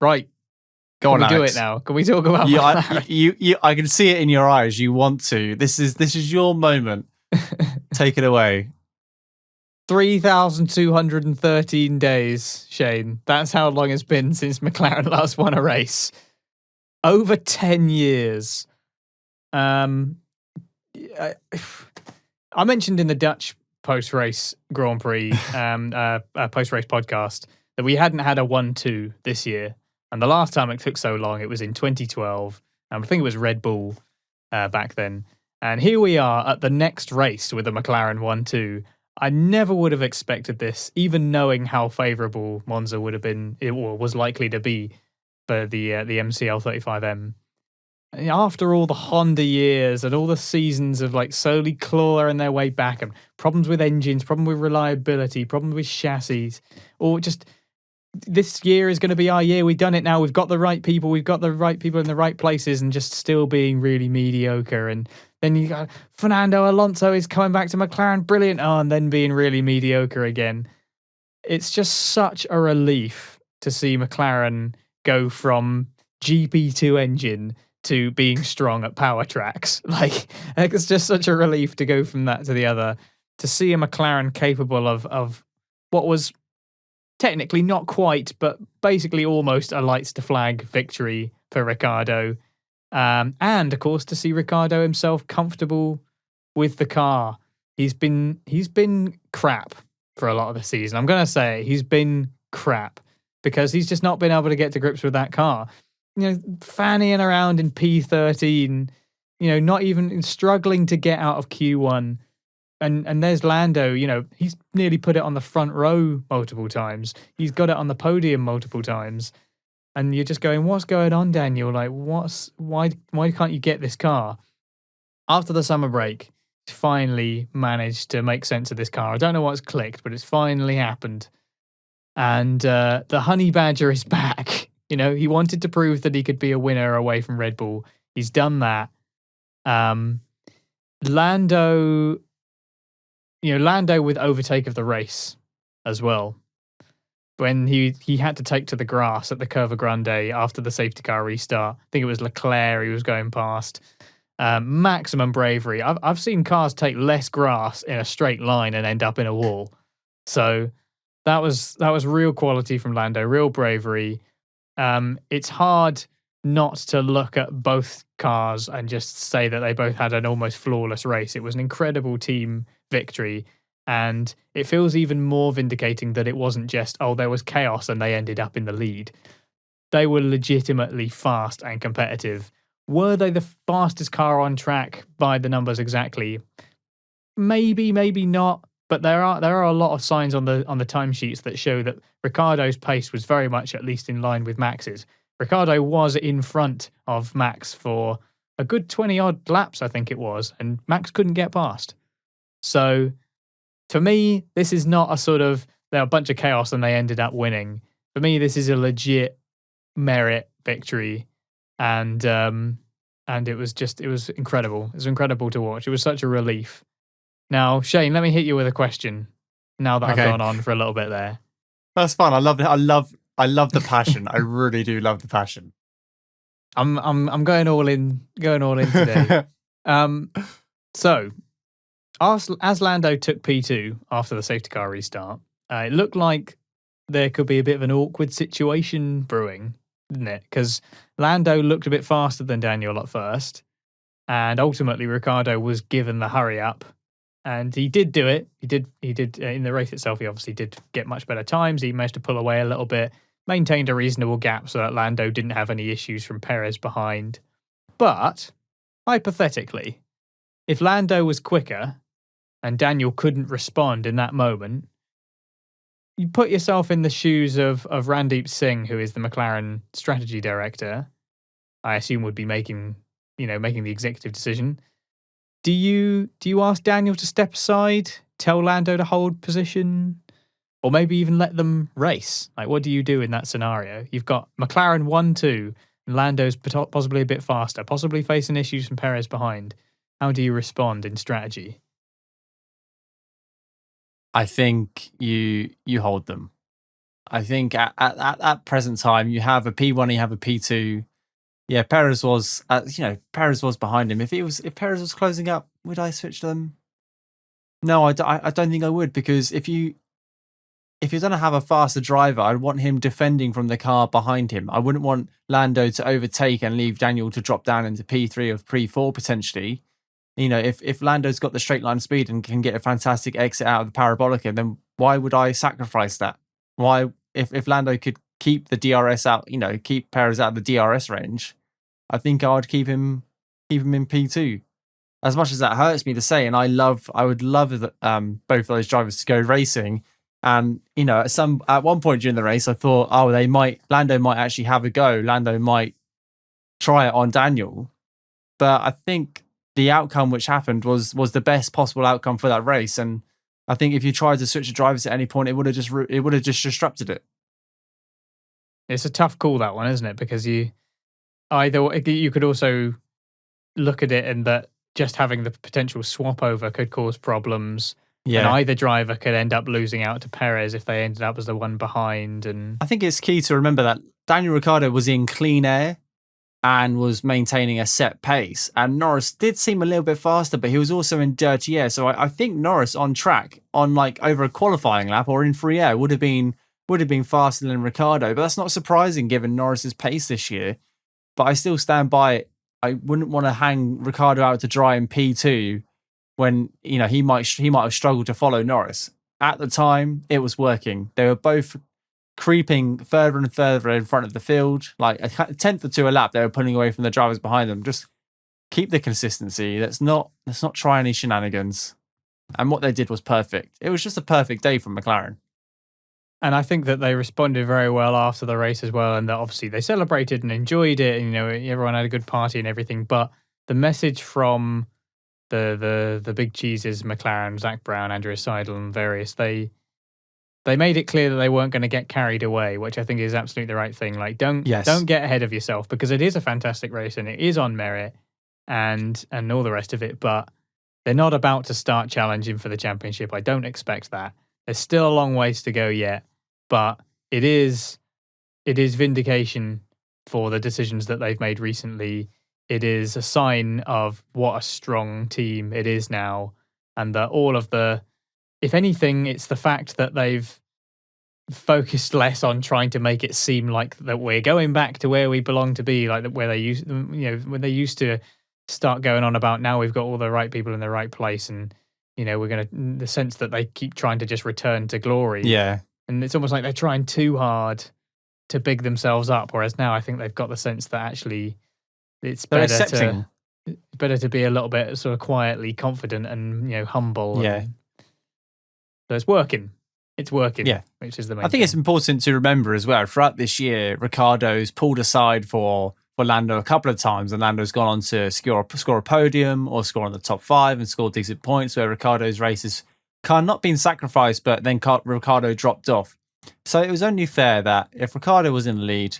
Right. Go on, Can we do Alex. it now? Can we talk about McLaren? I can see it in your eyes. You want to. This is your moment. Take it away. 3,213 days, Shane. That's how long it's been since McLaren last won a race. Over 10 years. I mentioned in the Dutch post-race Grand Prix, post-race podcast, that we hadn't had a 1-2 this year. And the last time it took so long, it was in 2012. I think it was Red Bull back then. And here we are at the next race with a McLaren 1-2. I never would have expected this, even knowing how favourable Monza would have been, or was likely to be for the MCL 35M. After all the Honda years and all the seasons of like slowly clawing their way back, and problems with engines, problem with reliability, problem with chassis, or just this year is going to be our year. We've done it now. We've got the right people. We've got the right people in the right places, and just still being really mediocre. And then you got Fernando Alonso is coming back to McLaren, brilliant. Oh, and then being really mediocre again. It's just such a relief to see McLaren go from GP2 engine to being strong at power tracks. Like, it's just such a relief to go from that to the other, to see a McLaren capable of what was technically not quite, but basically almost a lights to flag victory for Ricciardo. And of course, to see Ricciardo himself comfortable with the car. He's been crap for a lot of the season. I'm going to say he's been crap because he's just not been able to get to grips with that car. You know, fannying around in P13, you know, not even struggling to get out of Q1. And there's Lando, you know, he's nearly put it on the front row multiple times. He's got it on the podium multiple times. And you're just going, what's going on, Daniel? Like, why can't you get this car? After the summer break, he's finally managed to make sense of this car. I don't know what's clicked, but it's finally happened. And the Honey Badger is back. You know, he wanted to prove that he could be a winner away from Red Bull. He's done that. Lando with overtake of the race as well. When he had to take to the grass at the Curva Grande after the safety car restart. I think it was Leclerc he was going past. Maximum bravery. I've seen cars take less grass in a straight line and end up in a wall. So that was real quality from Lando, real bravery. It's hard not to look at both cars and just say that they both had an almost flawless race. It was an incredible team victory. And it feels even more vindicating that it wasn't just, there was chaos and they ended up in the lead. They were legitimately fast and competitive. Were they the fastest car on track by the numbers exactly? Maybe, maybe not. But there are a lot of signs on the timesheets that show that Ricciardo's pace was very much at least in line with Max's. Ricciardo was in front of Max for a good 20-odd laps, I think it was, and Max couldn't get past. So for me, this is not a sort of, they're a bunch of chaos and they ended up winning. For me, this is a legit merit victory. And it was incredible. It was incredible to watch. It was such a relief. Now, Shane, let me hit you with a question. Now that I've gone on for a little bit there. That's fun. I love it. I love the passion. I really do love the passion. I'm going all in today. So, as Lando took P2 after the safety car restart, it looked like there could be a bit of an awkward situation brewing, didn't it? Because Lando looked a bit faster than Daniel at first, and ultimately Ricciardo was given the hurry up. And he did do it. He did in the race itself. He obviously did get much better times. He managed to pull away a little bit, maintained a reasonable gap so that Lando didn't have any issues from Perez behind. But hypothetically, if Lando was quicker and Daniel couldn't respond in that moment, you put yourself in the shoes of Randeep Singh, who is the McLaren strategy director. I assume would be making the executive decision. Do you ask Daniel to step aside, tell Lando to hold position, or maybe even let them race? Like, what do you do in that scenario? You've got McLaren 1-2, and Lando's possibly a bit faster, possibly facing issues from Perez behind. How do you respond in strategy? I think you hold them. I think at present time, you have a P1, you have a P2. Yeah, Perez was, Perez was behind him. If Perez was closing up, would I switch them? No, I don't think I would, because if you're going to have a faster driver, I'd want him defending from the car behind him. I wouldn't want Lando to overtake and leave Daniel to drop down into P3 or P4 potentially. If Lando's got the straight line speed and can get a fantastic exit out of the parabolica, then why would I sacrifice that? Why, if Lando could keep the DRS out, keep Perez out of the DRS range, I think I would keep him in P2. As much as that hurts me to say, and I would love both of those drivers to go racing. And at one point during the race, I thought, Lando might actually have a go. Lando might try it on Daniel, but I think the outcome which happened was the best possible outcome for that race. And I think if you tried to switch the drivers at any point, it would have just disrupted it. It's a tough call, that one, isn't it? Because you could also look at it and that just having the potential swap over could cause problems. Yeah. And either driver could end up losing out to Perez if they ended up as the one behind. And I think it's key to remember that Daniel Ricciardo was in clean air and was maintaining a set pace. And Norris did seem a little bit faster, but he was also in dirty air. So I think Norris on track, on like over a qualifying lap or in free air, would have been faster than Ricciardo. But that's not surprising given Norris's pace this year. But I still stand by it. I wouldn't want to hang Ricciardo out to dry in P2 when he might have struggled to follow Norris. At the time, it was working. They were both creeping further and further in front of the field, like a tenth or two a lap. They were pulling away from the drivers behind them. Just keep the consistency. Let's not try any shenanigans. And what they did was perfect. It was just a perfect day from McLaren. And I think that they responded very well after the race as well, and that obviously they celebrated and enjoyed it. And, everyone had a good party and everything. But the message from the big cheeses, McLaren, Zach Brown, Andrea Seidel, and various, they made it clear that they weren't going to get carried away, which I think is absolutely the right thing. Like, don't get ahead of yourself, because it is a fantastic race and it is on merit and all the rest of it. But they're not about to start challenging for the championship. I don't expect that. There's still a long ways to go yet, but it is vindication for the decisions that they've made recently. It is a sign of what a strong team it is now, and that if anything, it's the fact that they've focused less on trying to make it seem like that we're going back to where we belong to be, like where they used, when they used to start going on about now we've got all the right people in the right place, and we're going to, the sense that they keep trying to just return to glory. Yeah. And it's almost like they're trying too hard to big themselves up. Whereas now I think they've got the sense that actually it's better to be a little bit sort of quietly confident and, humble. Yeah. So it's working. It's working. Yeah. Which is the main I think thing. it's important to remember as well, throughout this year, Ricciardo's pulled aside for Lando a couple of times, and Lando's gone on to score a podium or score on the top 5 and score decent points, where Ricciardo's races not been sacrificed, but then Ricciardo dropped off. So it was only fair that if Ricciardo was in the lead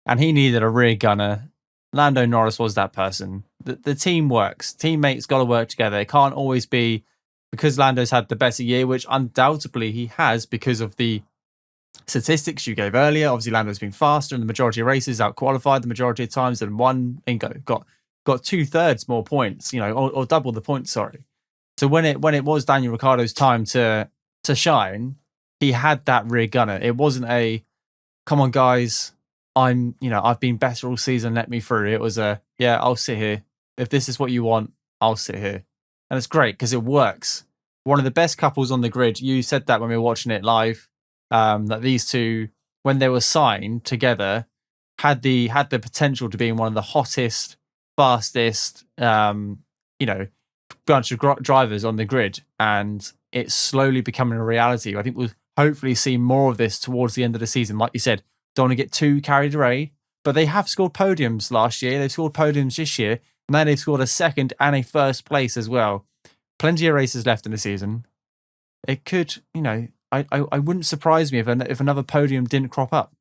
and he needed a rear gunner, Lando Norris was that person. The team works. Teammates got to work together. It can't always be because Lando's had the better year, which undoubtedly he has because of the statistics you gave earlier. Obviously, Lando's been faster in the majority of races, out-qualified the majority of times, and won and got 2/3 more points, or double the points, sorry. So when it was Daniel Ricciardo's time to shine, he had that rear gunner. It wasn't a, come on guys, I've been better all season, let me through. It was I'll sit here. If this is what you want, I'll sit here. And it's great because it works. One of the best couples on the grid. You said that when we were watching it live, that these two, when they were signed together, had the potential to be one of the hottest, fastest, bunch of drivers on the grid, and it's slowly becoming a reality. I think we'll hopefully see more of this towards the end of the season. Like you said, don't want to get too carried away, but they have scored podiums last year. They've scored podiums this year, and then they've scored a second and a first place as well. Plenty of races left in the season. It could, I wouldn't surprise me if another podium didn't crop up.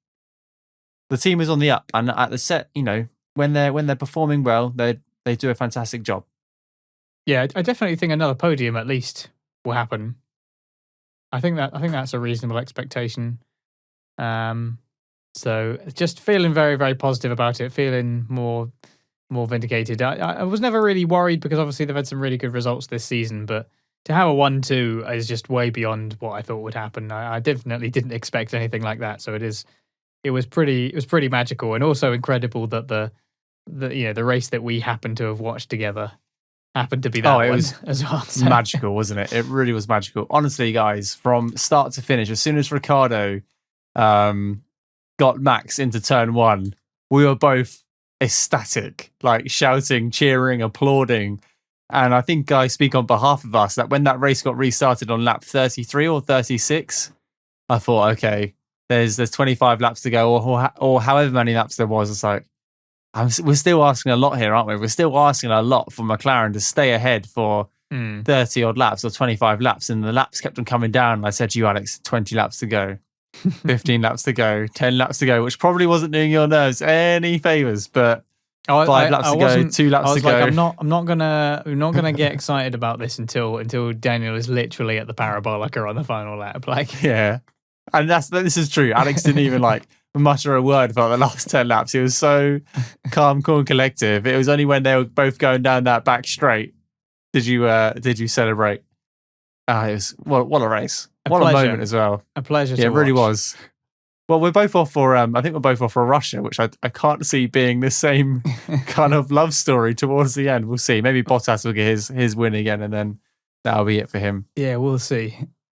The team is on the up, and at the set, when they're performing well, they do a fantastic job. Yeah, I definitely think another podium at least will happen. I think that's a reasonable expectation. So just feeling very, very positive about it, feeling more vindicated. I was never really worried because obviously they've had some really good results this season, but to have a 1-2 is just way beyond what I thought would happen. I definitely didn't expect anything like that. So it was pretty magical, and also incredible that the race that we happened to have watched together happened to be that one was as well. So. Magical, wasn't it? It really was magical. Honestly, guys, from start to finish, as soon as Ricciardo got Max into turn 1, we were both ecstatic, like shouting, cheering, applauding. And I think I speak on behalf of us that when that race got restarted on lap 33 or 36, I thought, okay, there's 25 laps to go, or however many laps there was. It's like, we're still asking a lot here, aren't we? We're still asking a lot for McLaren to stay ahead for 30 odd laps or 25 laps. And the laps kept on coming down. And I said to you, Alex, 20 laps to go, 15 laps to go, 10 laps to go, which probably wasn't doing your nerves any favors, but 5 laps to go, 2 laps to go. I'm not gonna get excited about this until Daniel is literally at the parabolica on the final lap. Like, yeah. And this is true. Alex didn't even mutter a word for the last 10 laps. He was so calm, cool, and collective. It was only when they were both going down that back straight did you celebrate. It was what a race. What a moment as well. A pleasure to watch. It really watch. was. Well, we're both off for I think we're both off for Russia, which I can't see being the same kind of love story towards the end. We'll see. Maybe Bottas will get his win again, and then that'll be it for him. Yeah, we'll see.